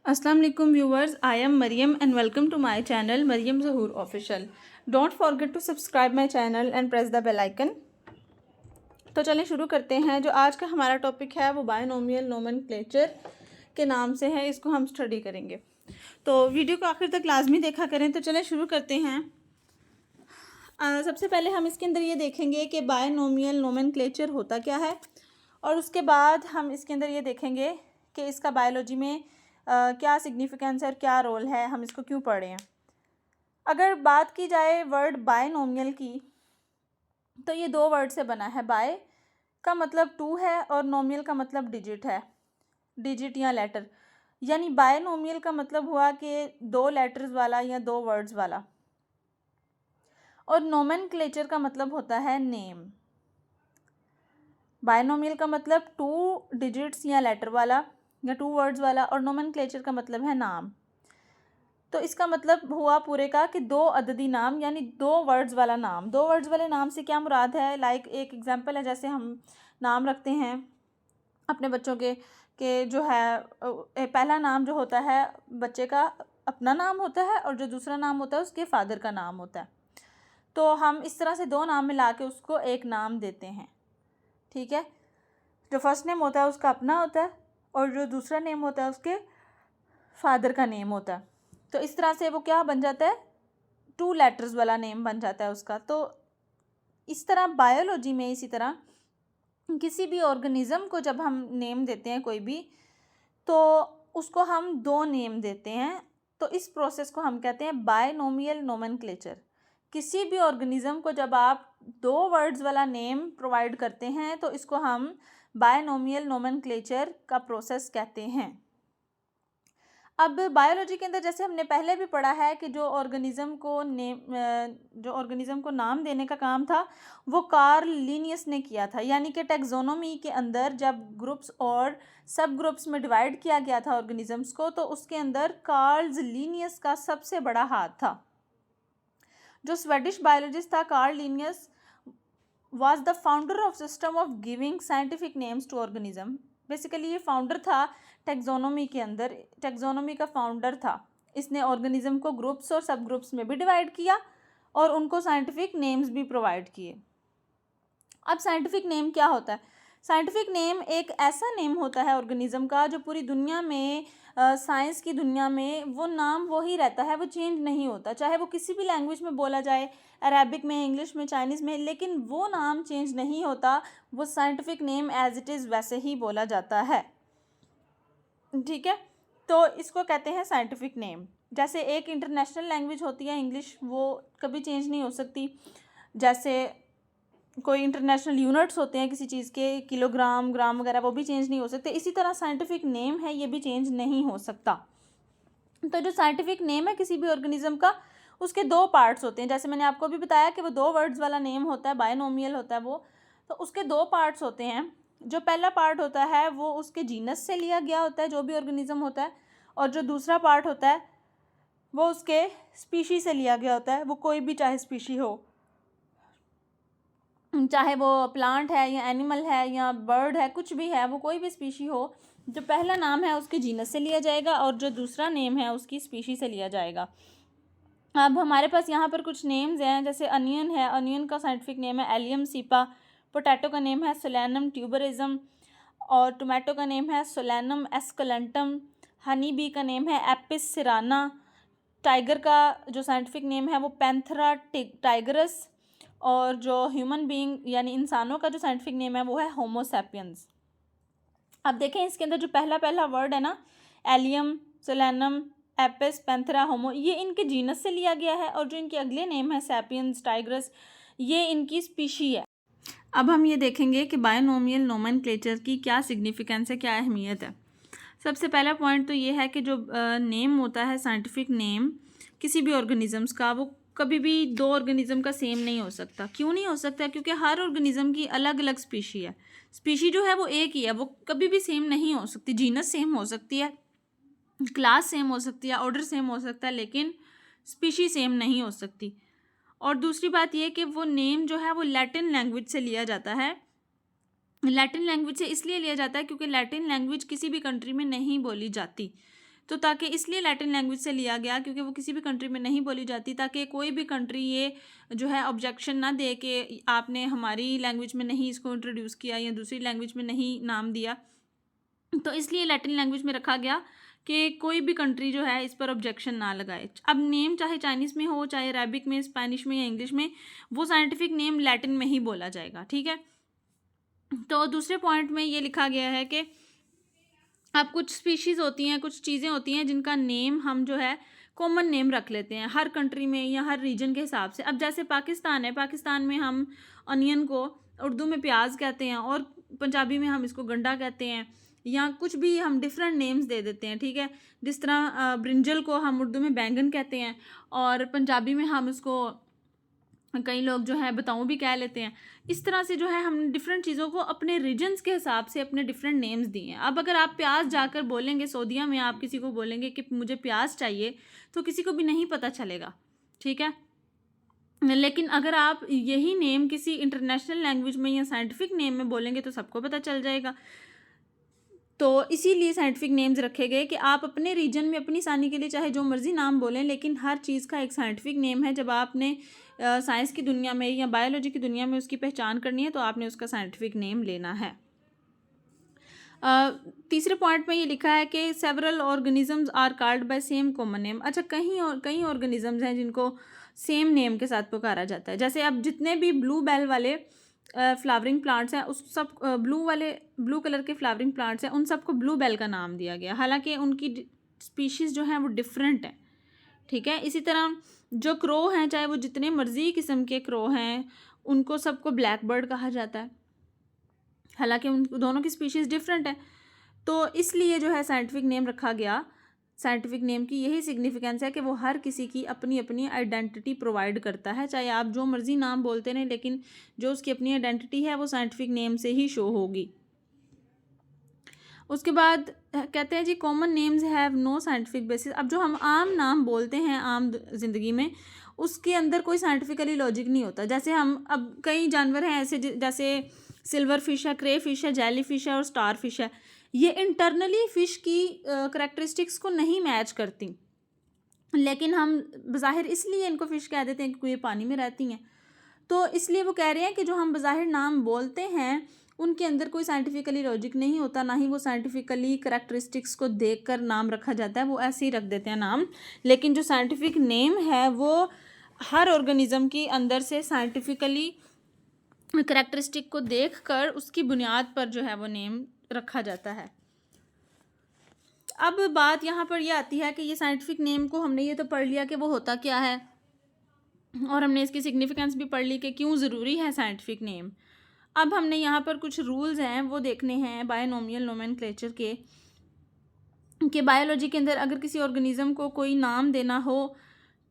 Assalamu alaikum viewers, I am Mariam and welcome to my channel Mariam Zahoor Official. Don't forget to subscribe my channel and press the bell icon. तो चलें शुरू करते हैं। जो आज का हमारा टॉपिक है वो बायनोमियल नोमेनक्लेचर के नाम से है, इसको हम स्टडी करेंगे। तो वीडियो को आखिर तक लाजमी देखा करें। तो चलें शुरू करते हैं। सबसे पहले हम इसके अंदर ये देखेंगे कि बायनोमियल नोमेनक्लेचर होता क्या है, और उसके बाद हम इसके अंदर ये देखेंगे कि इसका बायोलॉजी में क्या सिग्निफिकेंस है और क्या रोल है, हम इसको क्यों पढ़ रहे हैं। अगर बात की जाए वर्ड बायनोमियल की, तो ये दो वर्ड से बना है। बाय का मतलब टू है और नोमियल का मतलब डिजिट है, डिजिट या लेटर। यानी बायनोमियल का मतलब हुआ कि दो लेटर्स वाला या दो वर्ड्स वाला, और नोमेनक्लेचर का मतलब होता है नेम। बायनोमियल का मतलब टू डिजिट्स या लेटर वाला या टू वर्ड्स वाला, और नोमेनक्लेचर का मतलब है नाम। तो इसका मतलब हुआ पूरे का कि दो अददी नाम, यानी दो वर्ड्स वाला नाम। दो वर्ड्स वाले नाम से क्या मुराद है? लाइक एक एग्जांपल है, जैसे हम नाम रखते हैं अपने बच्चों के जो है पहला नाम जो होता है बच्चे का अपना नाम होता है, और जो दूसरा नाम होता है उसके फादर का नाम होता है। तो हम इस तरह से दो नाम मिला के उसको एक नाम देते हैं। ठीक है, जो फर्स्ट नेम होता है उसका अपना होता है, और जो दूसरा नेम होता है उसके फादर का नेम होता है। तो इस तरह से वो क्या बन जाता है? टू लेटर्स वाला नेम बन जाता है उसका। तो इस तरह बायोलॉजी में इसी तरह किसी भी ऑर्गेनिज्म को जब हम नेम देते हैं कोई भी, तो उसको हम दो नेम देते हैं। तो इस प्रोसेस को हम कहते हैं बायनोमियल नोमेनक्लेचर। किसी भी ऑर्गेनिज्म को जब आप दो वर्ड्स वाला नेम प्रोवाइड करते हैं तो इसको हम बायनोमियल नोमेनक्लेचर का प्रोसेस कहते हैं। अब बायोलॉजी के अंदर जैसे हमने पहले भी पढ़ा है कि जो ऑर्गेनिज्म को नाम देने का काम था वो कार्ल लिनियस ने किया था। यानी कि टैक्सोनॉमी के अंदर जब ग्रुप्स और सब ग्रुप्स में डिवाइड किया गया था ऑर्गेनिजम्स को, तो उसके अंदर कार्ल लिनियस का सबसे बड़ा हाथ था। जो स्वेडिश बायोलॉजिस्ट था Karl Linnaeus was the founder of system of giving scientific names to organism। Basically ये फाउंडर था टैक्सोनॉमी के अंदर, टैक्सोनॉमी का फाउंडर था। इसने ऑर्गेनिज्म को ग्रुप्स और सब ग्रुप्स में भी डिवाइड किया और उनको साइंटिफिक नेम्स भी प्रोवाइड किए। अब साइंटिफिक नेम क्या होता है? साइंटिफिक नेम एक ऐसा नेम होता है ऑर्गेनिज्म का जो पूरी दुनिया में, साइंस की दुनिया में वो नाम वही रहता है, वो चेंज नहीं होता। चाहे वो किसी भी लैंग्वेज में बोला जाए, अरेबिक में, इंग्लिश में, चाइनीज़ में, लेकिन वो नाम चेंज नहीं होता। वो scientific name as it is वैसे ही बोला जाता है। ठीक है, तो इसको कहते हैं साइंटिफिक नेम। जैसे एक इंटरनेशनल लैंग्वेज होती है इंग्लिश, वो कभी चेंज नहीं हो सकती। जैसे कोई इंटरनेशनल यूनिट्स होते हैं किसी चीज़ के, किलोग्राम, ग्राम वगैरह, वो भी चेंज नहीं हो सकते। इसी तरह साइंटिफिक नेम है, ये भी चेंज नहीं हो सकता। तो जो साइंटिफिक नेम है किसी भी ऑर्गेनिज्म का, उसके दो पार्ट्स होते हैं। जैसे मैंने आपको भी बताया कि वो दो वर्ड्स वाला नेम होता है, बायनोमियल होता है वो। तो उसके दो पार्ट्स होते हैं। जो पहला पार्ट होता है वो उसके जीनस से लिया गया होता है, जो भी ऑर्गेनिज्म होता है, और जो दूसरा पार्ट होता है वो उसके स्पीशी से लिया गया होता है। वो कोई भी चाहे स्पीशी हो, चाहे वो प्लांट है या एनिमल है या बर्ड है, कुछ भी है, वो कोई भी स्पीशी हो, जो पहला नाम है उसके जीनस से लिया जाएगा और जो दूसरा नेम है उसकी स्पीशी से लिया जाएगा। अब हमारे पास यहाँ पर कुछ नेम्स हैं। जैसे अनियन है, अनियन का साइंटिफिक नेम है एलियम सीपा। पोटैटो का नेम है सोलैनम ट्यूबरिज्म, और टोमेटो का नेम है सोलैनम एस्कुलेंटम। हनी बी का नेम है एपिस सिराना। टाइगर का जो साइंटिफिक नेम है वो पैंथरा टाइगरस, और जो ह्यूमन बीइंग यानी इंसानों का जो साइंटिफिक नेम है वो है होमो सैपियंस। अब देखें इसके अंदर जो पहला वर्ड है ना, एलियम, सोलैनम, एपिस, पैंथरा, होमो, ये इनके जीनस से लिया गया है, और जो इनके अगले नेम है सैपियंस, टाइग्रस, ये इनकी स्पीशी है। अब हम ये देखेंगे कि बायनोमियल नोमेनक्लेचर की क्या सिग्निफिकेंस है, क्या अहमियत है। सबसे पहला पॉइंट तो ये है कि जो नेम होता है साइंटिफिक नेम किसी भी ऑर्गेनिजम्स का, वो कभी भी दो ऑर्गेनिज्म का सेम नहीं हो सकता। क्यों नहीं हो सकता? क्योंकि हर ऑर्गेनिज्म की अलग अलग स्पीशी है। स्पीशी जो है वो एक ही है, वो कभी भी सेम नहीं हो सकती। जीनस सेम हो सकती है, क्लास सेम हो सकती है, ऑर्डर सेम हो सकता है, लेकिन स्पीशी सेम नहीं हो सकती। और दूसरी बात ये कि वो नेम जो है वो लैटिन लैंग्वेज से लिया जाता है। लैटिन लैंग्वेज से इसलिए लिया जाता है क्योंकि लैटिन लैंग्वेज किसी भी कंट्री में नहीं बोली जाती। तो ताकि इसलिए लैटिन लैंग्वेज से लिया गया क्योंकि वो किसी भी कंट्री में नहीं बोली जाती, ताकि कोई भी कंट्री ये जो है ऑब्जेक्शन ना दे कि आपने हमारी लैंग्वेज में नहीं इसको इंट्रोड्यूस किया या दूसरी लैंग्वेज में नहीं नाम दिया। तो इसलिए लैटिन लैंग्वेज में रखा गया कि कोई भी कंट्री जो है इस पर ऑब्जेक्शन ना लगाए। अब नेम चाहे चाइनीज़ में हो, चाहे अरेबिक में, स्पेनिश में या इंग्लिश में, वो साइंटिफिक नेम लैटिन में ही बोला जाएगा, ठीक है। तो दूसरे पॉइंट में ये लिखा गया है कि अब कुछ स्पीशीज़ होती हैं, कुछ चीज़ें होती हैं जिनका नेम हम जो है कॉमन नेम रख लेते हैं हर कंट्री में या हर रीजन के हिसाब से। अब जैसे पाकिस्तान है, पाकिस्तान में हम अनियन को उर्दू में प्याज कहते हैं और पंजाबी में हम इसको गंडा कहते हैं, या कुछ भी हम डिफरेंट नेम्स दे देते हैं, ठीक है। जिस तरह ब्रिंजल को हम उर्दू में बैंगन कहते हैं और पंजाबी में हम इसको, कई लोग जो है बताऊँ भी कह लेते हैं। इस तरह से जो है हमने डिफरेंट चीज़ों को अपने रीजन्स के हिसाब से अपने डिफरेंट नेम्स दिए हैं। अब अगर आप प्याज जाकर बोलेंगे सऊदीया में, आप किसी को बोलेंगे कि मुझे प्याज चाहिए, तो किसी को भी नहीं पता चलेगा, ठीक है। लेकिन अगर आप यही नेम किसी इंटरनेशनल लैंग्वेज में या साइंटिफिक नेम में बोलेंगे तो सबको पता चल जाएगा। तो इसीलिए साइंटिफिक नेम्स रखे गए कि आप अपने रीजन में अपनी आसानी के लिए चाहे जो मर्ज़ी नाम बोलें, लेकिन हर चीज़ का एक साइंटिफिक नेम है। जब आपने साइंस की दुनिया में या बायोलॉजी की दुनिया में उसकी पहचान करनी है तो आपने उसका साइंटिफिक नेम लेना है। तीसरे पॉइंट में ये लिखा है कि several organisms are called by same common name. अच्छा, कई ऑर्गेनिजम्स हैं जिनको सेम नेम के साथ पुकारा जाता है। जैसे अब जितने भी ब्लू बेल वाले फ्लावरिंग प्लांट्स हैं, उस सब ब्लू कलर के फ्लावरिंग प्लांट्स हैं, उन सबको ब्लू बेल का नाम दिया गया, हालांकि उनकी स्पीशीज़ जो हैं वो डिफरेंट हैं, ठीक है। इसी तरह जो क्रो हैं, चाहे वो जितने मर्जी किस्म के क्रो हैं, उनको सबको ब्लैक बर्ड कहा जाता है, हालांकि उन दोनों की स्पीशीज़ डिफरेंट है। तो इसलिए जो है साइंटिफिक नेम रखा गया। साइंटिफिक नेम की यही सिग्निफिकेंस है कि वो हर किसी की अपनी अपनी आइडेंटिटी प्रोवाइड करता है। चाहे आप जो मर्जी नाम बोलते रहें, लेकिन जो उसकी अपनी आइडेंटिटी है वो साइंटिफिक नेम से ही शो होगी। उसके बाद कहते हैं जी common names have no scientific basis. अब जो हम आम नाम बोलते हैं आम ज़िंदगी में, उसके अंदर कोई साइंटिफिकली लॉजिक नहीं होता। जैसे हम अब कई जानवर हैं ऐसे, जैसे सिल्वर फिश है, क्रे फिश है, जेली फिश है और स्टार फिश है। ये इंटरनली फ़िश की करैक्टरिस्टिक्स को नहीं मैच करती, लेकिन हम बज़ाहिर इसलिए इनको फ़िश कह देते हैं क्योंकि ये पानी में रहती हैं। तो इसलिए वो कह रहे हैं कि जो हम बज़ाहिर नाम बोलते हैं उनके अंदर कोई साइंटिफिकली लॉजिक नहीं होता, ना ही वो साइंटिफिकली करैक्टरिस्टिक्स को देखकर नाम रखा जाता है, वो ऐसे ही रख देते हैं नाम। लेकिन जो साइंटिफिक नेम है वो हर ऑर्गेनिज़म की अंदर से साइंटिफिकली करैक्टरिस्टिक को देखकर उसकी बुनियाद पर जो है वो नेम रखा जाता है। अब बात यहाँ पर यह आती है कि ये साइंटिफिक नेम को हमने ये तो पढ़ लिया कि वो होता क्या है, और हमने इसकी सिग्निफिकेंस भी पढ़ ली कि क्यों ज़रूरी है साइंटिफिक नेम। अब हमने यहाँ पर कुछ रूल्स हैं वो देखने हैं बायनोमियल नोमेनक्लेचर के, कि बायोलॉजी के अंदर अगर किसी ऑर्गेनिज़म को कोई नाम देना हो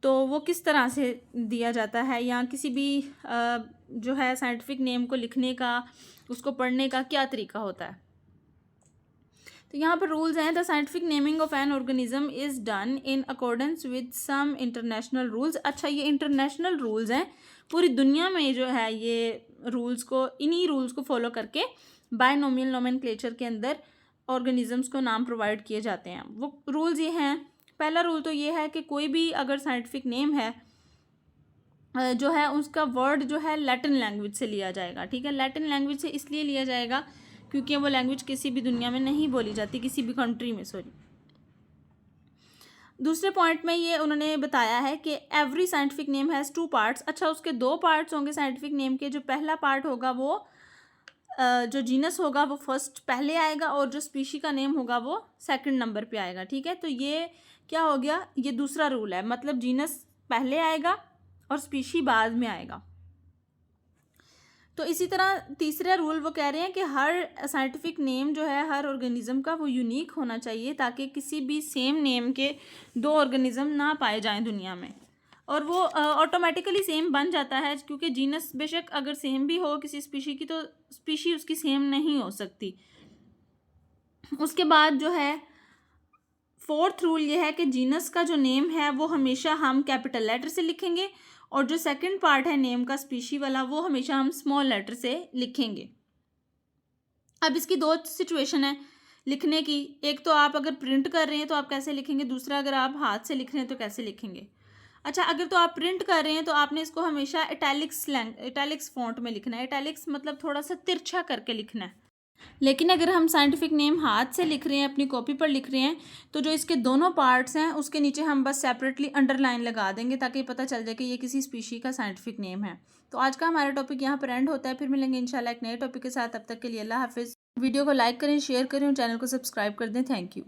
तो वो किस तरह से दिया जाता है, या किसी भी जो है साइंटिफिक नेम को लिखने का, उसको पढ़ने का क्या तरीका होता है। तो यहाँ पर रूल्स हैं। The scientific naming of an organism is done in accordance with some international rules. अच्छा, ये इंटरनेशनल रूल्स हैं, पूरी दुनिया में जो है ये रूल्स को, इन्हीं रूल्स को फॉलो करके बायनोमियल नोमेनक्लेचर के अंदर ऑर्गेनिजम्स को नाम प्रोवाइड किए जाते हैं। वो रूल्स ये हैं। पहला रूल तो ये है कि कोई भी अगर साइंटिफिक नेम है जो है उसका वर्ड जो है लैटिन लैंग्वेज से लिया जाएगा, ठीक है। लैटिन लैंग्वेज से इसलिए लिया जाएगा क्योंकि वो लैंग्वेज किसी भी दुनिया में नहीं बोली जाती, किसी भी कंट्री में, सॉरी। दूसरे पॉइंट में ये उन्होंने बताया है कि every scientific name has 2 parts. अच्छा, उसके 2 पार्ट्स होंगे साइंटिफिक नेम के। जो पहला पार्ट होगा वो जो जीनस होगा वो फर्स्ट पहले आएगा, और जो स्पीशी का नेम होगा वो सेकंड नंबर पे आएगा, ठीक है। तो ये क्या हो गया, ये दूसरा रूल है, मतलब जीनस पहले आएगा और स्पीशी बाद में आएगा। तो इसी तरह तीसरा रूल वो कह रहे हैं कि हर साइंटिफिक नेम जो है हर ऑर्गेनिज्म का वो यूनिक होना चाहिए, ताकि किसी भी सेम नेम के 2 ऑर्गेनिज्म ना पाए जाएं दुनिया में, और वो ऑटोमेटिकली सेम बन जाता है, क्योंकि जीनस बेशक अगर सेम भी हो किसी स्पीशी की तो स्पीशी उसकी सेम नहीं हो सकती। उसके बाद जो है 4th रूल ये है कि जीनस का जो नेम है वो हमेशा हम कैपिटल लेटर से लिखेंगे, और जो सेकंड पार्ट है नेम का स्पीशी वाला वो हमेशा हम स्मॉल लेटर से लिखेंगे। अब इसकी 2 सिचुएशन है लिखने की। एक तो आप अगर प्रिंट कर रहे हैं तो आप कैसे लिखेंगे, दूसरा अगर आप हाथ से लिख रहे हैं तो कैसे लिखेंगे। अच्छा, अगर तो आप प्रिंट कर रहे हैं तो आपने इसको हमेशा इटैलिक्स फ़ॉन्ट में लिखना है। इटैलिक्स मतलब थोड़ा सा तिरछा करके लिखना है। लेकिन अगर हम साइंटिफिक नेम हाथ से लिख रहे हैं, अपनी कॉपी पर लिख रहे हैं, तो जो इसके दोनों पार्ट्स हैं उसके नीचे हम बस सेपरेटली अंडरलाइन लगा देंगे ताकि पता चल जाए कि ये किसी स्पीशी का साइंटिफिक नेम है। तो आज का हमारा टॉपिक यहाँ पर एंड होता है। फिर मिलेंगे इंशाल्लाह एक नए टॉपिक के साथ। तब तक के लिए अल्लाह हाफिज़। वीडियो को लाइक करें, शेयर करें और चैनल को सब्सक्राइब कर दें। Thank you.